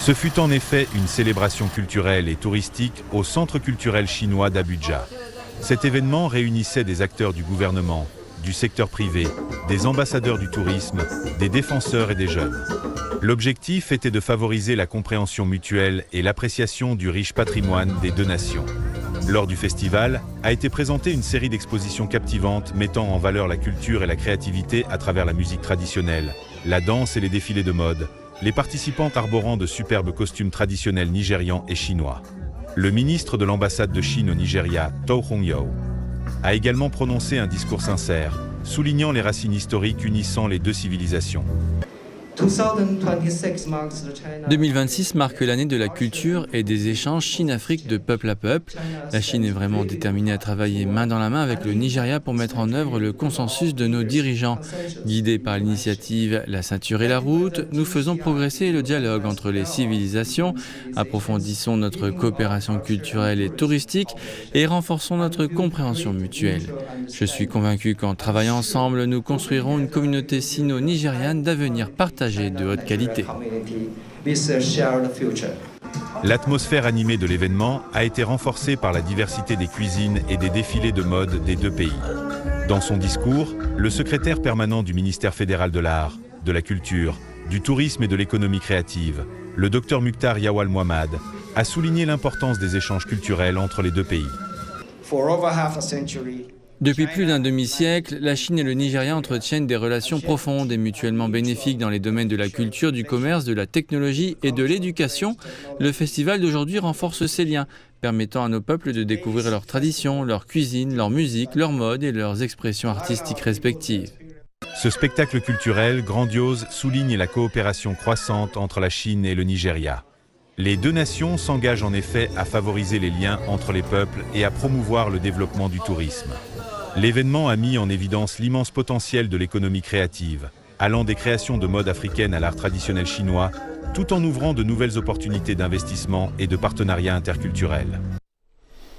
Ce fut en effet une célébration culturelle et touristique au Centre culturel chinois d'Abuja. Cet événement réunissait des acteurs du gouvernement, du secteur privé, des ambassadeurs du tourisme, des défenseurs et des jeunes. L'objectif était de favoriser la compréhension mutuelle et l'appréciation du riche patrimoine des deux nations. Lors du festival, a été présentée une série d'expositions captivantes mettant en valeur la culture et la créativité à travers la musique traditionnelle, la danse et les défilés de mode, les participants arborant de superbes costumes traditionnels nigérians et chinois. Le ministre de l'ambassade de Chine au Nigeria, To Hong-yo, a également prononcé un discours sincère, soulignant les racines historiques unissant les deux civilisations. 2026 marque l'année de la culture et des échanges Chine-Afrique de peuple à peuple. La Chine est vraiment déterminée à travailler main dans la main avec le Nigeria pour mettre en œuvre le consensus de nos dirigeants. Guidés par l'initiative La ceinture et la route, nous faisons progresser le dialogue entre les civilisations, approfondissons notre coopération culturelle et touristique et renforçons notre compréhension mutuelle. Je suis convaincu qu'en travaillant ensemble, nous construirons une communauté sino-nigériane d'avenir partagé de haute qualité. L'atmosphère animée de l'événement a été renforcée par la diversité des cuisines et des défilés de mode des deux pays. Dans son discours, le secrétaire permanent du ministère fédéral de l'Art, de la Culture, du Tourisme et de l'Économie créative, le Dr Mukhtar Yawal Mohammad, a souligné l'importance des échanges culturels entre les deux pays. Depuis plus d'un demi-siècle, la Chine et le Nigeria entretiennent des relations profondes et mutuellement bénéfiques dans les domaines de la culture, du commerce, de la technologie et de l'éducation. Le festival d'aujourd'hui renforce ces liens, permettant à nos peuples de découvrir leurs traditions, leur cuisine, leur musique, leurs modes et leurs expressions artistiques respectives. Ce spectacle culturel grandiose souligne la coopération croissante entre la Chine et le Nigeria. Les deux nations s'engagent en effet à favoriser les liens entre les peuples et à promouvoir le développement du tourisme. L'événement a mis en évidence l'immense potentiel de l'économie créative, allant des créations de mode africaine à l'art traditionnel chinois, tout en ouvrant de nouvelles opportunités d'investissement et de partenariats interculturels.